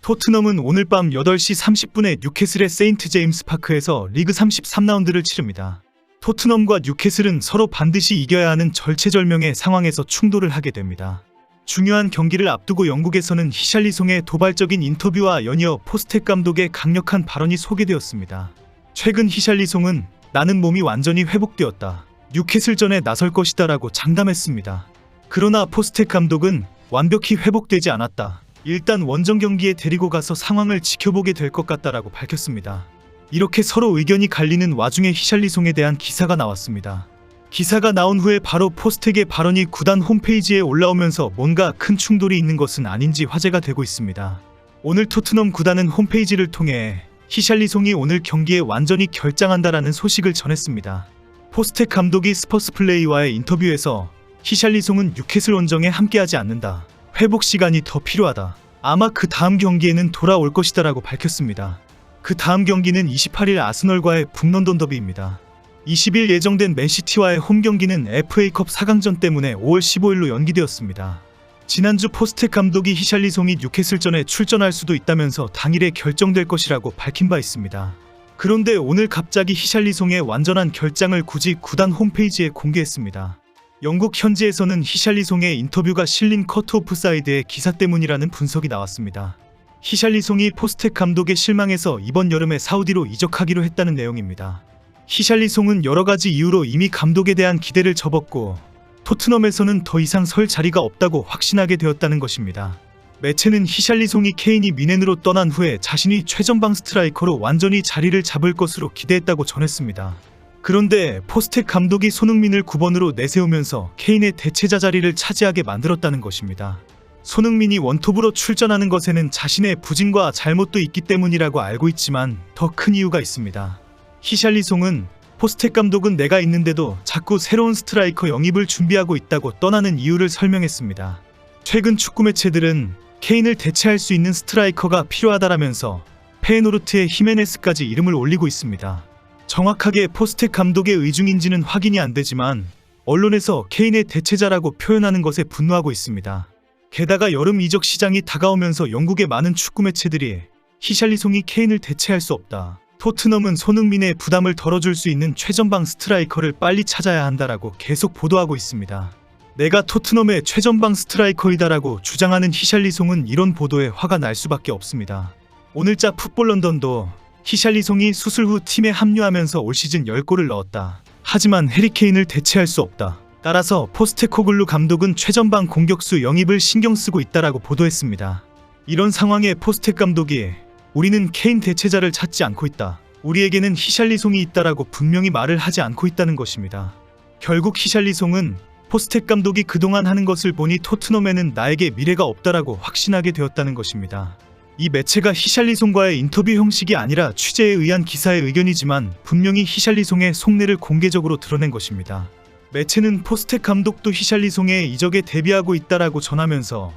토트넘은 오늘 밤 8시 30분에 뉴캐슬의 세인트 제임스 파크에서 리그 33라운드를 치릅니다. 토트넘과 뉴캐슬은 서로 반드시 이겨야 하는 절체절명의 상황에서 충돌을 하게 됩니다. 중요한 경기를 앞두고 영국에서는 히샬리송의 도발적인 인터뷰와 연이어 포스텍 감독의 강력한 발언이 소개되었습니다. 최근 히샬리송은 나는 몸이 완전히 회복되었다. 뉴캐슬전에 나설 것이다 라고 장담했습니다. 그러나 포스텍 감독은 완벽히 회복되지 않았다. 일단 원정 경기에 데리고 가서 상황을 지켜보게 될 것 같다라고 밝혔습니다. 이렇게 서로 의견이 갈리는 와중에 히샬리송에 대한 기사가 나왔습니다. 기사가 나온 후에 바로 포스텍의 발언이 구단 홈페이지에 올라오면서 뭔가 큰 충돌이 있는 것은 아닌지 화제가 되고 있습니다. 오늘 토트넘 구단은 홈페이지를 통해 히샬리송이 오늘 경기에 완전히 결장한다라는 소식을 전했습니다. 포스텍 감독이 스퍼스 플레이와의 인터뷰에서 히샬리송은 뉴캐슬 원정에 함께하지 않는다. 회복 시간이 더 필요하다. 아마 그 다음 경기에는 돌아올 것이다 라고 밝혔습니다. 그 다음 경기는 28일 아스널과의 북런던 더비입니다. 20일 예정된 맨시티와의 홈 경기는 FA컵 4강전 때문에 5월 15일로 연기되었습니다. 지난주 포스텍 감독이 히샬리송이 뉴캐슬전에 출전할 수도 있다면서 당일에 결정될 것이라고 밝힌 바 있습니다. 그런데 오늘 갑자기 히샬리송의 완전한 결장을 굳이 구단 홈페이지에 공개했습니다. 영국 현지에서는 히샬리송의 인터뷰가 실린 커트오프 사이드의 기사 때문이라는 분석이 나왔습니다. 히샬리송이 포스텍 감독에 실망해서 이번 여름에 사우디로 이적하기로 했다는 내용입니다. 히샬리송은 여러가지 이유로 이미 감독에 대한 기대를 접었고 토트넘에서는 더 이상 설 자리가 없다고 확신하게 되었다는 것입니다. 매체는 히샬리송이 케인이 미넨으로 떠난 후에 자신이 최전방 스트라이커로 완전히 자리를 잡을 것으로 기대했다고 전했습니다. 그런데 포스텍 감독이 손흥민을 9번으로 내세우면서 케인의 대체자 자리를 차지하게 만들었다는 것입니다. 손흥민이 원톱으로 출전하는 것에는 자신의 부진과 잘못도 있기 때문이라고 알고 있지만 더 큰 이유가 있습니다. 히샬리송은 포스텍 감독은 내가 있는데도 자꾸 새로운 스트라이커 영입을 준비하고 있다고 떠나는 이유를 설명했습니다. 최근 축구 매체들은 케인을 대체할 수 있는 스트라이커가 필요하다라면서 페에노르트의 히메네스까지 이름을 올리고 있습니다. 정확하게 포스텍 감독의 의중인지는 확인이 안 되지만 언론에서 케인의 대체자라고 표현하는 것에 분노하고 있습니다. 게다가 여름 이적 시장이 다가오면서 영국의 많은 축구 매체들이 히샬리송이 케인을 대체할 수 없다. 토트넘은 손흥민의 부담을 덜어줄 수 있는 최전방 스트라이커를 빨리 찾아야 한다라고 계속 보도하고 있습니다. 내가 토트넘의 최전방 스트라이커이다라고 주장하는 히샬리송은 이런 보도에 화가 날 수밖에 없습니다. 오늘자 풋볼 런던도 히샬리송이 수술 후 팀에 합류하면서 올 시즌 10골을 넣었다. 하지만 해리케인을 대체할 수 없다. 따라서 포스테코글루 감독은 최전방 공격수 영입을 신경 쓰고 있다라고 보도했습니다. 이런 상황에 포스텍 감독이 우리는 케인 대체자를 찾지 않고 있다. 우리에게는 히샬리송이 있다라고 분명히 말을 하지 않고 있다는 것입니다. 결국 히샬리송은 포스텍 감독이 그동안 하는 것을 보니 토트넘에는 나에게 미래가 없다라고 확신하게 되었다는 것입니다. 이 매체가 히샬리송과의 인터뷰 형식이 아니라 취재에 의한 기사의 의견이지만 분명히 히샬리송의 속내를 공개적으로 드러낸 것입니다. 매체는 포스텍 감독도 히샬리송의 이적에 대비하고 있다라고 전하면서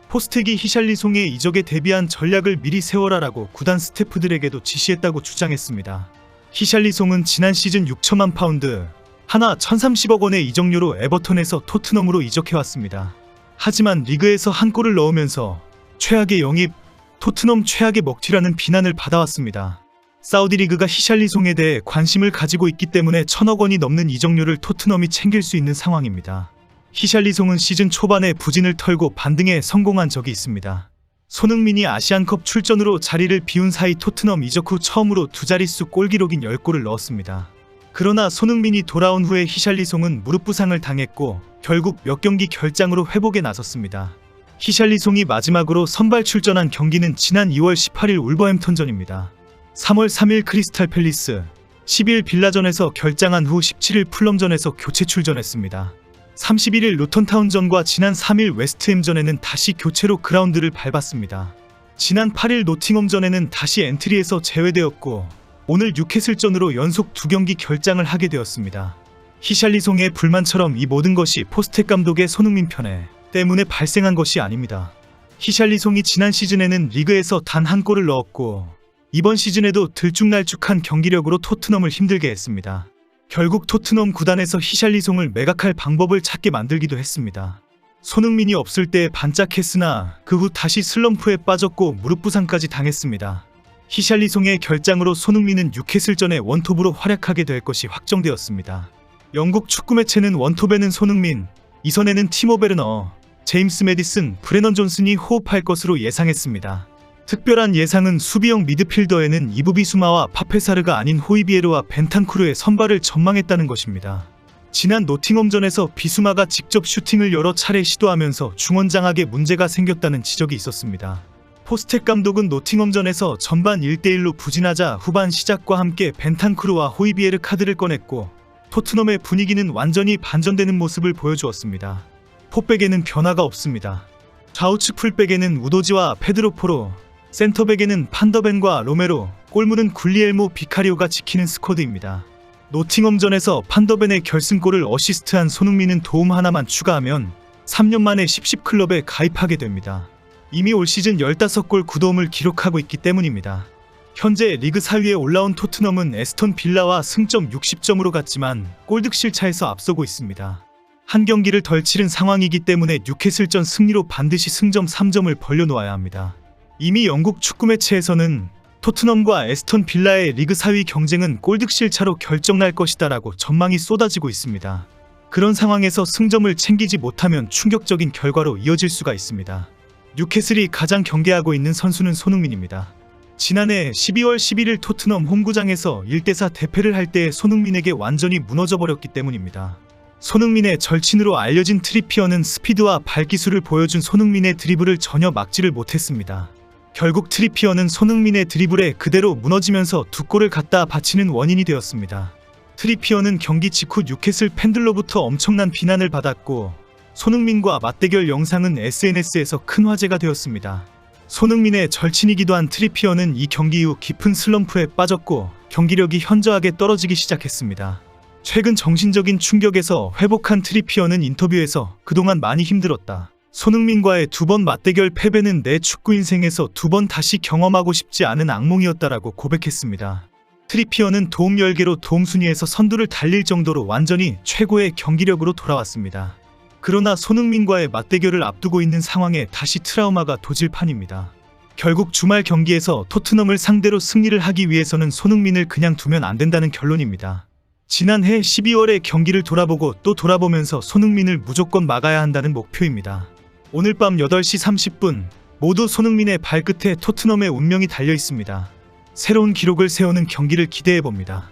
포스텍이 히샬리송의 이적에 대비한 전략을 미리 세워라라고 구단 스태프들에게도 지시했다고 주장했습니다. 히샬리송은 지난 시즌 6천만 파운드, 하나 1030억 원의 이적료로 에버턴에서 토트넘으로 이적해왔습니다. 하지만 리그에서 한 골을 넣으면서 최악의 영입, 토트넘 최악의 먹튀라는 비난을 받아왔습니다. 사우디 리그가 히샬리송에 대해 관심을 가지고 있기 때문에 1000억 원이 넘는 이적료를 토트넘이 챙길 수 있는 상황입니다. 히샬리송은 시즌 초반에 부진을 털고 반등에 성공한 적이 있습니다. 손흥민이 아시안컵 출전으로 자리를 비운 사이 토트넘 이적 후 처음으로 두 자릿수 골 기록인 10골을 넣었습니다. 그러나 손흥민이 돌아온 후에 히샬리송은 무릎 부상을 당했고 결국 몇 경기 결장으로 회복에 나섰습니다. 히샬리송이 마지막으로 선발 출전한 경기는 지난 2월 18일 울버햄턴전입니다. 3월 3일 크리스탈 팰리스, 10일 빌라전에서 결장한 후 17일 풀럼전에서 교체 출전했습니다. 31일 루턴타운전과 지난 3일 웨스트햄전에는 다시 교체로 그라운드를 밟았습니다. 지난 8일 노팅엄전에는 다시 엔트리에서 제외되었고 오늘 뉴캐슬전으로 연속 2경기 결장을 하게 되었습니다. 히샬리송의 불만처럼 이 모든 것이 포스텍 감독의 손흥민 편애 때문에 발생한 것이 아닙니다. 히샬리송이 지난 시즌에는 리그에서 단 한 골을 넣었고 이번 시즌에도 들쭉날쭉한 경기력으로 토트넘을 힘들게 했습니다. 결국 토트넘 구단에서 히샬리송을 매각할 방법을 찾게 만들기도 했습니다. 손흥민이 없을 때 반짝했으나 그 후 다시 슬럼프에 빠졌고 무릎 부상까지 당했습니다. 히샬리송의 결장으로 손흥민은 뉴캐슬전에 원톱으로 활약하게 될 것이 확정되었습니다. 영국 축구 매체는 원톱에는 손흥민, 2선에는 티모 베르너, 제임스 매디슨, 브레넌 존슨이 호흡할 것으로 예상했습니다. 특별한 예상은 수비형 미드필더에는 이브 비수마와 파페사르가 아닌 호이비에르와 벤탄쿠르의 선발을 전망했다는 것입니다. 지난 노팅엄전에서 비수마가 직접 슈팅을 여러 차례 시도하면서 중원장악에 문제가 생겼다는 지적이 있었습니다. 포스텍 감독은 노팅엄전에서 전반 1대1로 부진하자 후반 시작과 함께 벤탄쿠르와 호이비에르 카드를 꺼냈고 토트넘의 분위기는 완전히 반전되는 모습을 보여주었습니다. 포백에는 변화가 없습니다. 좌우측 풀백에는 우도지와 페드로 포로, 센터백에는 판더벤과 로메로, 골문은 굴리엘모 비카리오가 지키는 스쿼드입니다. 노팅엄전에서 판더벤의 결승골을 어시스트한 손흥민은 도움 하나만 추가하면 3년 만에 10클럽에 가입하게 됩니다. 이미 올 시즌 15골 9도움을 기록하고 있기 때문입니다. 현재 리그 4위에 올라온 토트넘은 에스턴 빌라와 승점 60점으로 갔지만 골득실 차에서 앞서고 있습니다. 한 경기를 덜 치른 상황이기 때문에 뉴캐슬전 승리로 반드시 승점 3점을 벌려놓아야 합니다. 이미 영국 축구 매체에서는 토트넘과 에스턴 빌라의 리그 4위 경쟁은 골득실 차로 결정날 것이다 라고 전망이 쏟아지고 있습니다. 그런 상황에서 승점을 챙기지 못하면 충격적인 결과로 이어질 수가 있습니다. 뉴캐슬이 가장 경계하고 있는 선수는 손흥민입니다. 지난해 12월 11일 토트넘 홈구장에서 1대4 대패를 할 때 손흥민에게 완전히 무너져버렸기 때문입니다. 손흥민의 절친으로 알려진 트리피어는 스피드와 발기술을 보여준 손흥민의 드리블을 전혀 막지를 못했습니다. 결국 트리피어는 손흥민의 드리블에 그대로 무너지면서 두 골을 갖다 바치는 원인이 되었습니다. 트리피어는 경기 직후 뉴캐슬 팬들로부터 엄청난 비난을 받았고 손흥민과 맞대결 영상은 SNS에서 큰 화제가 되었습니다. 손흥민의 절친이기도 한 트리피어는 이 경기 이후 깊은 슬럼프에 빠졌고 경기력이 현저하게 떨어지기 시작했습니다. 최근 정신적인 충격에서 회복한 트리피어는 인터뷰에서 그동안 많이 힘들었다. 손흥민과의 2번 맞대결 패배는 내 축구 인생에서 2번 다시 경험하고 싶지 않은 악몽이었다라고 고백했습니다. 트리피어는 도움 10개로 도움 순위에서 선두를 달릴 정도로 완전히 최고의 경기력으로 돌아왔습니다. 그러나 손흥민과의 맞대결을 앞두고 있는 상황에 다시 트라우마가 도질 판입니다. 결국 주말 경기에서 토트넘을 상대로 승리를 하기 위해서는 손흥민을 그냥 두면 안 된다는 결론입니다. 지난해 12월의 경기를 돌아보고 또 돌아보면서 손흥민을 무조건 막아야 한다는 목표입니다. 오늘 밤 8시 30분 모두 손흥민의 발끝에 토트넘의 운명이 달려 있습니다. 새로운 기록을 세우는 경기를 기대해봅니다.